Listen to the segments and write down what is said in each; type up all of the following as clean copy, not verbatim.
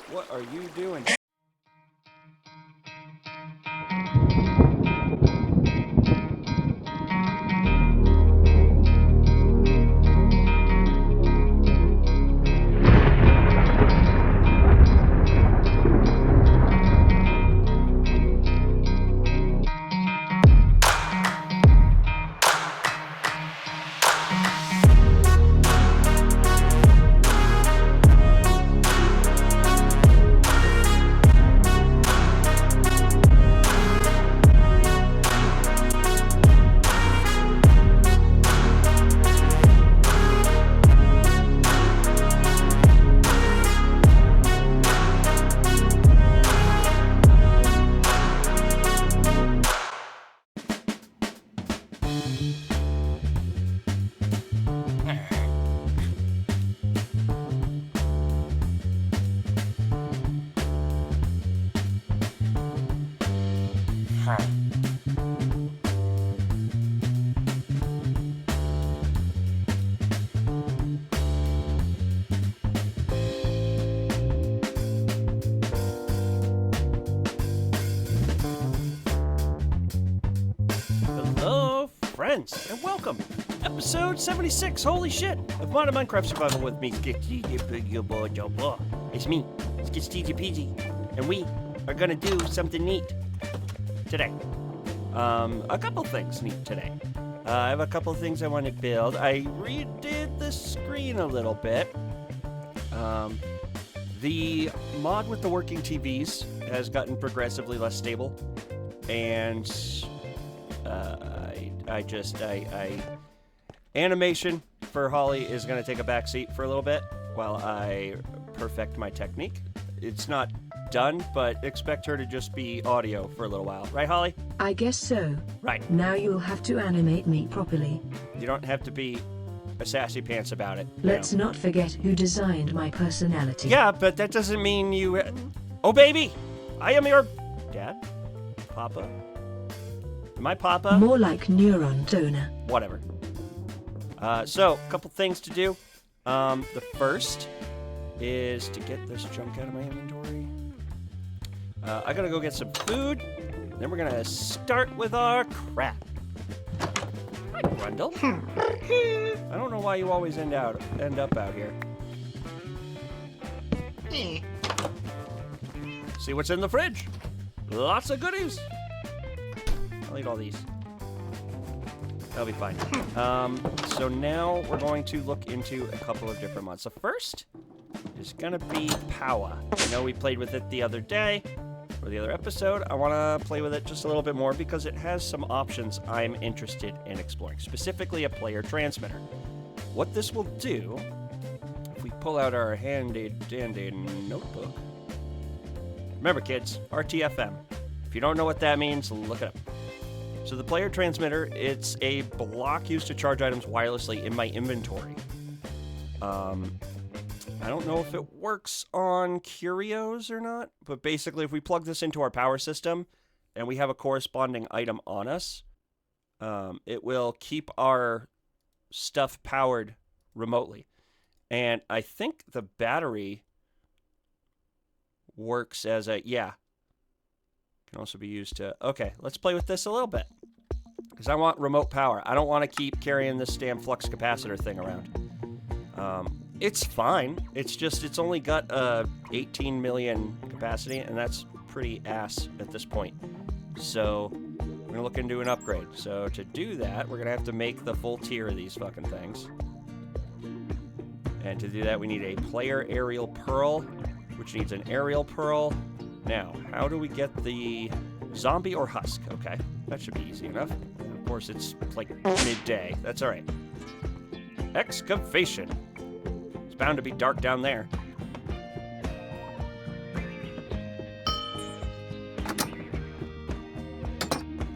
What are you doing? And welcome, episode 76, holy shit, of Modern Minecraft Survival with me, SkitzTGPG. It's me, SkitzTGPG, and we are gonna do something neat today. A couple things neat today. I have a couple things I want to build. I redid the screen a little bit. The mod with the working TVs has gotten progressively less stable, and animation for Holly is going to take a back seat for a little bit while I perfect my technique. It's not done, but expect her to just be audio for a little while. Right, Holly? I guess so. Right. Now you'll have to animate me properly. You don't have to be a sassy pants about it. Let's not forget who designed my personality. Yeah, but that doesn't mean you... Oh, baby! I am your... Dad? Papa? Am I Papa? More like neuron donor. Whatever. So, a couple things to do. The first is to get this junk out of my inventory. I gotta go get some food. Then we're gonna start with our craft. Hi, Grundle. I don't know why you always end up out here. See what's in the fridge. Lots of goodies. I'll eat all these. That'll be fine. So now we're going to look into a couple of different mods. The first is gonna be POWAAAAAH. I know we played with it the other day, or the other episode. I wanna play with it just a little bit more because it has some options I'm interested in exploring, specifically a player transmitter. What this will do, if we pull out our handy dandy notebook. Remember kids, RTFM. If you don't know what that means, look it up. So the player transmitter, it's a block used to charge items wirelessly in my inventory. I don't know if it works on curios or not, but basically if we plug this into our power system and we have a corresponding item on us, it will keep our stuff powered remotely. And I think the battery works as a, yeah. Can also be used to, okay, let's play with this a little bit. Because I want remote power. I don't want to keep carrying this damn flux capacitor thing around. It's fine. It's just, it's only got 18 million capacity, and that's pretty ass at this point. So, we're going to look into an upgrade. So, to do that, we're going to have to make the full tier of these fucking things. And to do that, we need a player aerial pearl, which needs an aerial pearl. Now, how do we get the zombie or husk? Okay, that should be easy enough. Of course, it's like midday. That's all right. Excavation. It's bound to be dark down there.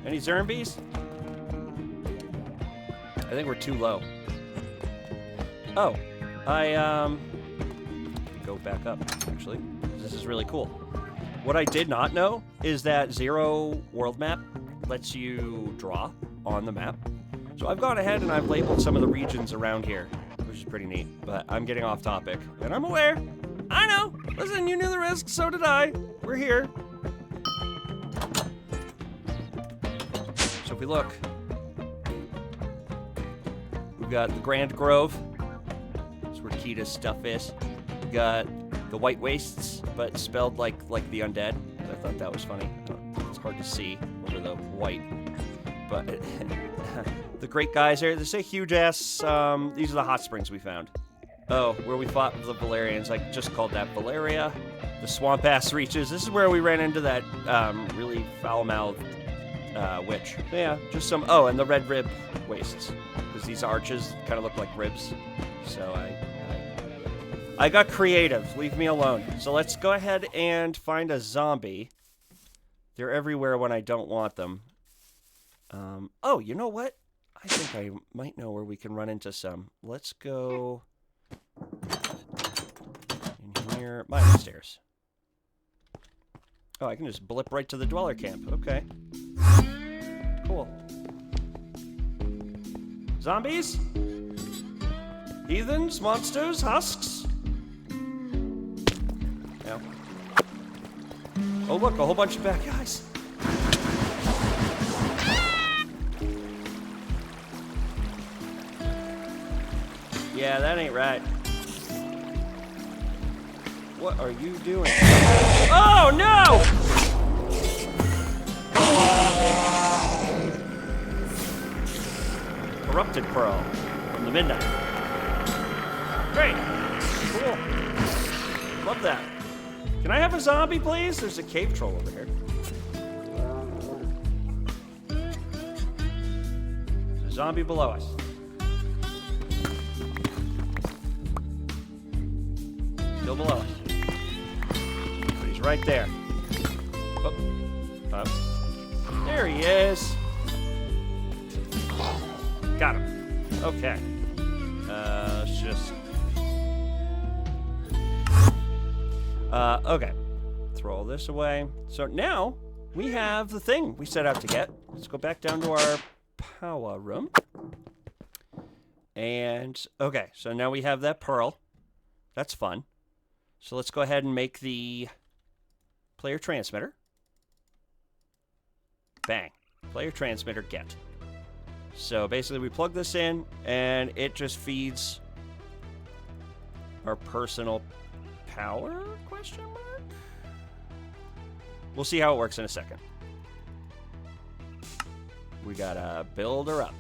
Any zombies? I think we're too low. Oh, go back up, actually. This is really cool. What I did not know is that Zero World Map lets you draw on the map. So I've gone ahead and I've labeled some of the regions around here, which is pretty neat, but I'm getting off topic. And I'm aware, I know, Listen, you knew the risk, so did I. We're here. So if we look, we've got the Grand Grove. That's where Kita's stuff is. We got the White Wastes, but spelled like the undead. I thought that was funny. It's hard to see over the white. But the Great Geyser, this is a huge ass, these are the hot springs we found. Oh, where we fought the Valerians, I just called that Valeria. The swamp ass reaches, this is where we ran into that really foul-mouthed witch. Yeah, just some, oh, and the red rib wastes. Because these arches kind of look like ribs. So I got creative, leave me alone. So let's go ahead and find a zombie. They're everywhere when I don't want them. Oh, you know what? I think I might know where we can run into some. Let's go in here. Mine upstairs. Oh, I can just blip right to the dweller camp. Okay. Cool. Zombies? Heathens? Monsters? Husks? No. Oh, look, a whole bunch of bad guys. Yeah, that ain't right. What are you doing? Oh, no! Corrupted Pearl from the Midnight. Great. Cool. Love that. Can I have a zombie, please? There's a cave troll over here. There's a zombie below us. Still below us. But he's right there. Oh. Up. There he is. Got him. Okay. Let's just... okay. Throw all this away. So now, we have the thing we set out to get. Let's go back down to our power room. And, okay, so now we have that pearl. That's fun. So let's go ahead and make the player transmitter. Bang. Player transmitter get. So basically we plug this in and it just feeds our personal power, question mark? We'll see how it works in a second. We gotta build her up.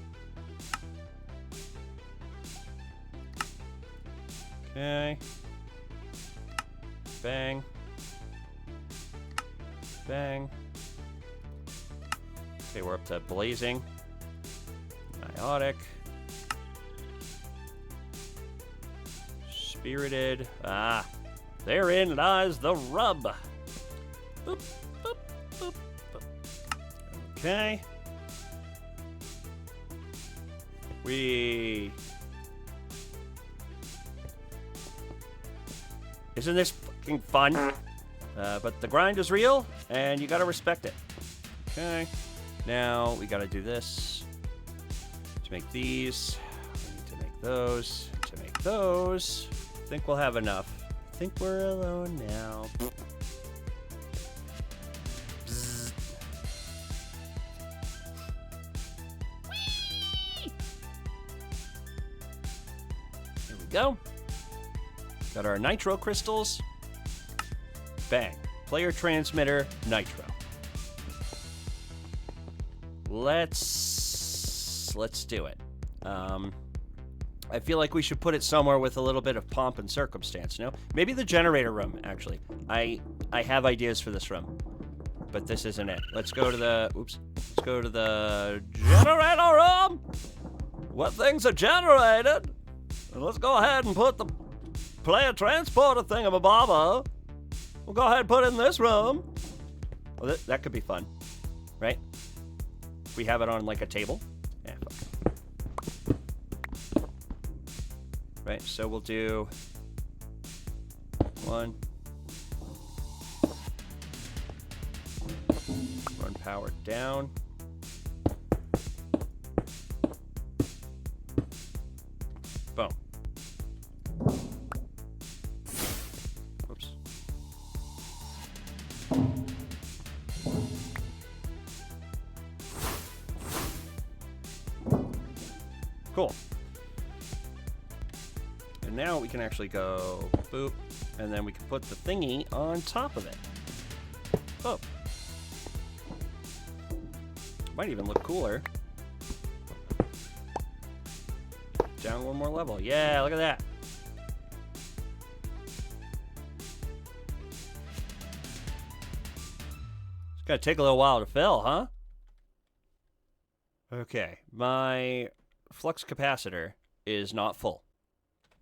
Okay. Bang. Bang. Okay, we're up to blazing. Biotic. Spirited. Ah. Therein lies the rub. Boop, boop, boop, boop. Okay. Isn't this fucking fun? But the grind is real, and you gotta respect it. Okay. Now, we gotta do this. To make these. We need to make those. To make those. I think we'll have enough. I think we're alone now. Bzz. There we go. Got our nitro crystals. Bang. Player transmitter, nitro. Let's do it. I feel like we should put it somewhere with a little bit of pomp and circumstance, no? Maybe the generator room, actually. I have ideas for this room, but this isn't it. Let's go to the, let's go to the generator room. What things are generated? And let's go ahead and put the player transporter thingamabobber. We'll go ahead and put it in this room. Well, that could be fun, right? We have it on like a table. Yeah, fuck. Right, so we'll do one. Run power down. Boom. Oops. Cool. And now we can actually go boop, and then we can put the thingy on top of it. Oh. Might even look cooler. Down one more level. Yeah, look at that. It's gonna take a little while to fill, huh? Okay, my flux capacitor is not full.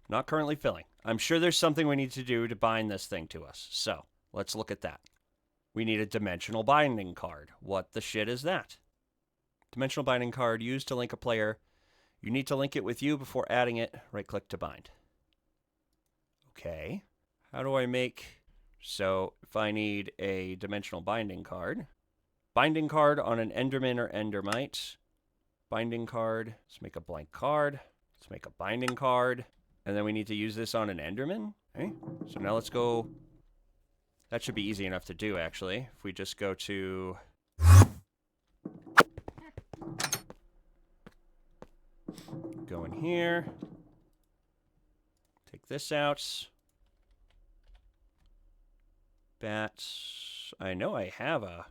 Not currently filling. I'm sure there's something we need to do to bind this thing to us. So, let's look at that. We need a dimensional binding card. What the shit is that? Dimensional binding card used to link a player. You need to link it with you before adding it. Right-click to bind. Okay. How do I make... So, if I need a dimensional binding card on an Enderman or Endermite. Binding card. Let's make a blank card. Let's make a binding card. And then we need to use this on an Enderman. Okay. So now let's go... That should be easy enough to do, actually. If we just go to... Go in here. Take this out. Bats. I know I have a...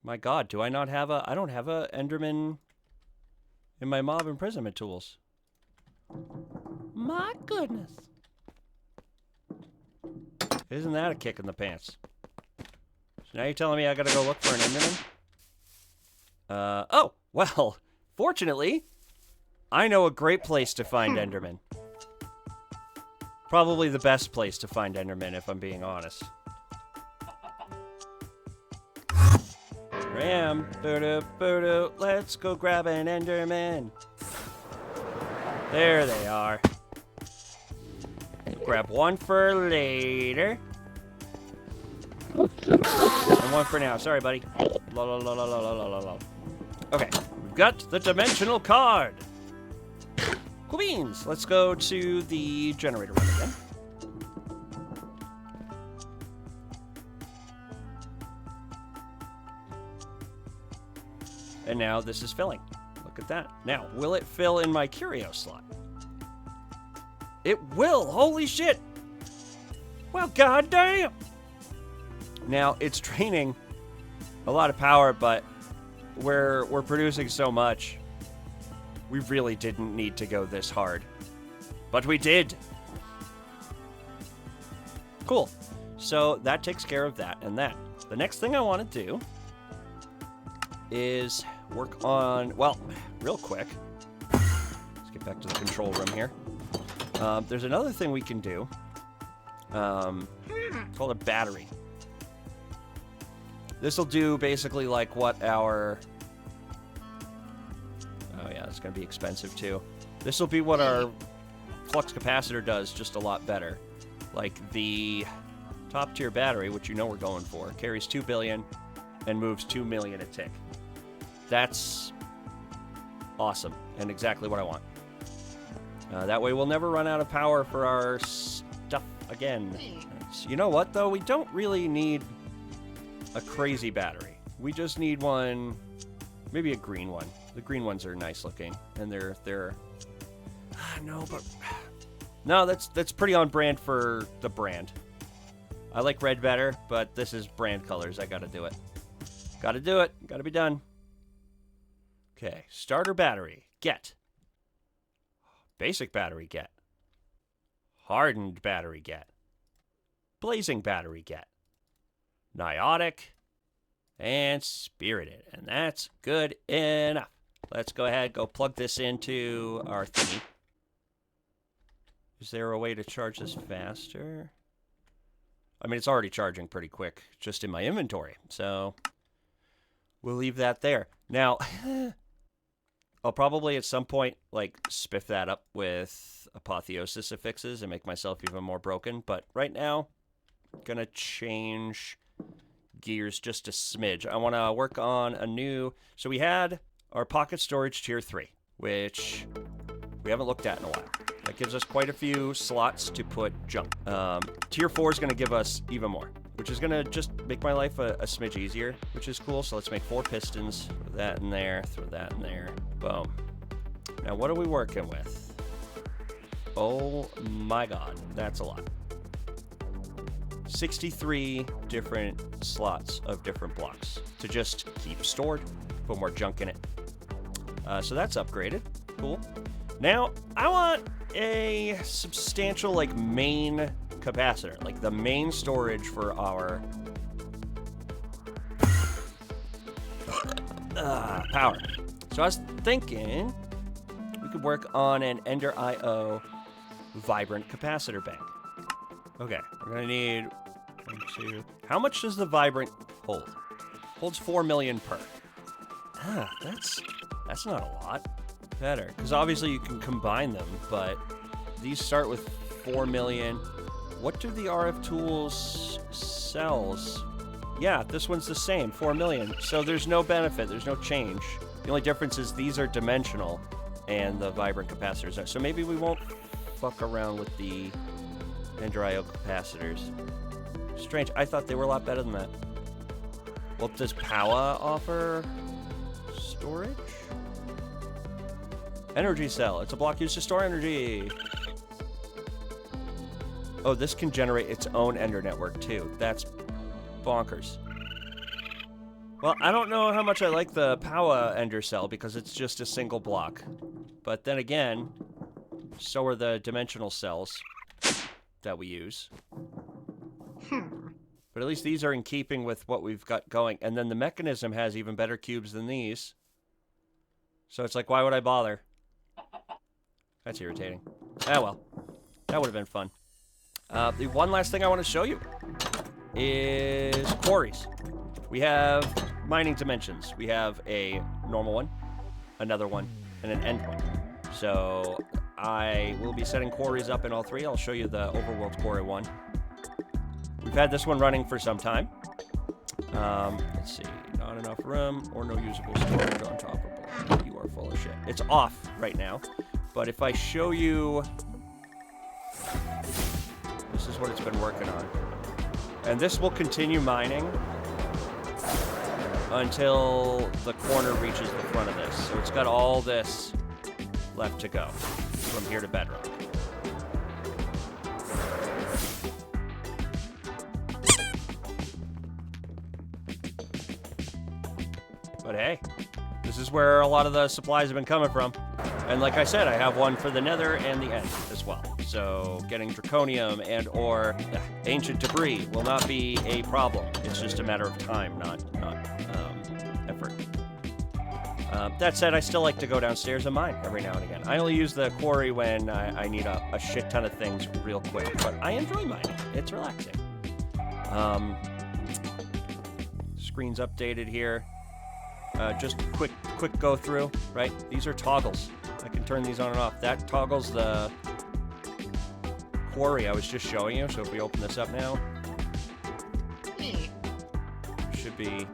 My god, do I not have a... I don't have a Enderman in my mob imprisonment tools. My goodness. Isn't that a kick in the pants? So now you're telling me I gotta go look for an Enderman? Oh, well, fortunately, I know a great place to find Enderman. Probably the best place to find Enderman, if I'm being honest. Ram, boo-doo, let's go grab an Enderman. There they are. Grab one for later. And one for now. Sorry, buddy. Okay, we've got the dimensional card. Cool beans. Let's go to the generator room again. And now this is filling. Look at that. Now, will it fill in my curio slot? It will! Holy shit! Well, goddamn! Now, it's draining a lot of power, but we're producing so much. We really didn't need to go this hard. But we did! Cool. So, that takes care of that and that. The next thing I want to do is work on... Well, real quick. Let's get back to the control room here. There's another thing we can do. It's called a battery. This will do basically like what our... Oh yeah, it's going to be expensive too. This will be what our flux capacitor does, just a lot better. Like the top tier battery, which you know we're going for, carries 2 billion and moves 2 million a tick. That's awesome and exactly what I want. That way we'll never run out of power for our stuff again. You know what, though? We don't really need a crazy battery. We just need one, maybe a green one. The green ones are nice looking, and they're no, but no, that's pretty on brand for the brand. I like red better, but this is brand colors. I gotta do it. Gotta do it. Gotta be done. Okay, starter battery. Get. Basic battery, get. Hardened battery, get. Blazing battery, get. Niotic. And spirited. And that's good enough. Let's go ahead, go plug this into our thingy. Is there a way to charge this faster? I mean, it's already charging pretty quick, just in my inventory. So, we'll leave that there. Now... I'll probably at some point, like, spiff that up with apotheosis affixes and make myself even more broken. But right now, I'm gonna change gears just a smidge. I want to work on a new... So we had our pocket storage tier 3, which we haven't looked at in a while. That gives us quite a few slots to put junk. Tier 4 is going to give us even more, which is going to just make my life a smidge easier, which is cool. So let's make 4 pistons. Throw that in there. Throw that in there. Boom. Now, what are we working with? Oh my god, that's a lot. 63 different slots of different blocks to just keep stored, put more junk in it. So that's upgraded. Cool. Now, I want a substantial, like, main capacitor, like the main storage for our power. So I was thinking we could work on an Ender IO vibrant capacitor bank. Okay, we're gonna need 1, 2. How much does the vibrant hold? Holds 4 million per. That's not a lot. Better, because obviously you can combine them, but these start with 4 million. What do the RF tools sells? Yeah, this one's the same, 4 million. So there's no benefit, there's no change. The only difference is these are dimensional and the vibrant capacitors are. So maybe we won't fuck around with the Ender IO capacitors. Strange, I thought they were a lot better than that. Well, does POWAAAAAH offer storage? Energy cell. It's a block used to store energy. Oh, this can generate its own Ender network, too. That's bonkers. Well, I don't know how much I like the POWAAAAAH Ender cell because it's just a single block. But then again, so are the dimensional cells that we use. But at least these are in keeping with what we've got going. And then the mechanism has even better cubes than these. So it's like, why would I bother? That's irritating. Ah, well. That would have been fun. The one last thing I want to show you is quarries. We have mining dimensions. We have a normal one, another one, and an end one. So I will be setting quarries up in all 3. I'll show you the Overworld quarry one. We've had this one running for some time. Let's see. Not enough room or no usable storage on top of block. You are full of shit. It's off right now. But if I show you, this is what it's been working on. And this will continue mining until the corner reaches the front of this. So it's got all this left to go from here to bedrock. But hey, this is where a lot of the supplies have been coming from. And like I said, I have one for the Nether and the End as well. So getting draconium and or ancient debris will not be a problem. It's just a matter of time, not effort. That said, I still like to go downstairs and mine every now and again. I only use the quarry when I need a shit ton of things real quick, but I enjoy mining. It's relaxing. Screen's updated here. Just quick go through, right? These are toggles. I can turn these on and off. That toggles the quarry I was just showing you. So if we open this up now, should be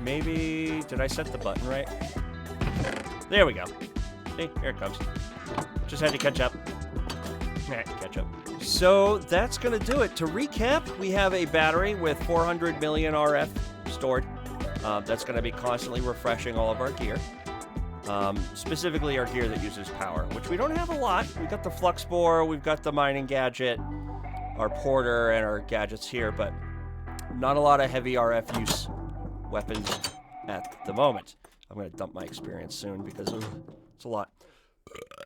maybe, did I set the button right? There we go. See, here it comes. Just had to catch up. Catch up. So that's going to do it. To recap, we have a battery with 400 million RF stored. That's going to be constantly refreshing all of our gear. Specifically our gear that uses power, which we don't have a lot. We've got the flux bore, we've got the mining gadget, our porter, and our gadgets here, but not a lot of heavy RF use weapons at the moment. I'm going to dump my experience soon because it's a lot.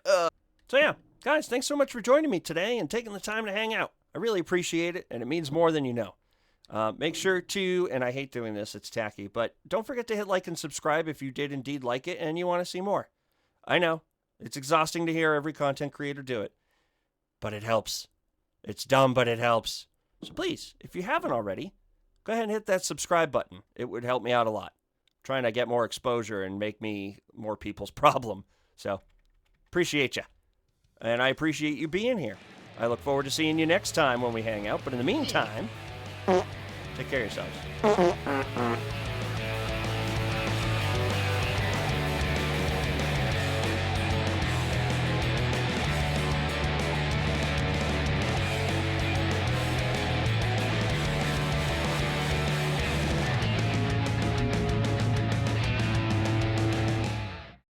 So yeah, guys, thanks so much for joining me today and taking the time to hang out. I really appreciate it, and it means more than you know. Make sure to, and I hate doing this, it's tacky, but don't forget to hit like and subscribe if you did indeed like it and you want to see more. I know, it's exhausting to hear every content creator do it, but it helps. It's dumb, but it helps. So please, if you haven't already, go ahead and hit that subscribe button. It would help me out a lot. I'm trying to get more exposure and make me more people's problem. So, appreciate you. And I appreciate you being here. I look forward to seeing you next time when we hang out, but in the meantime, take care of yourselves.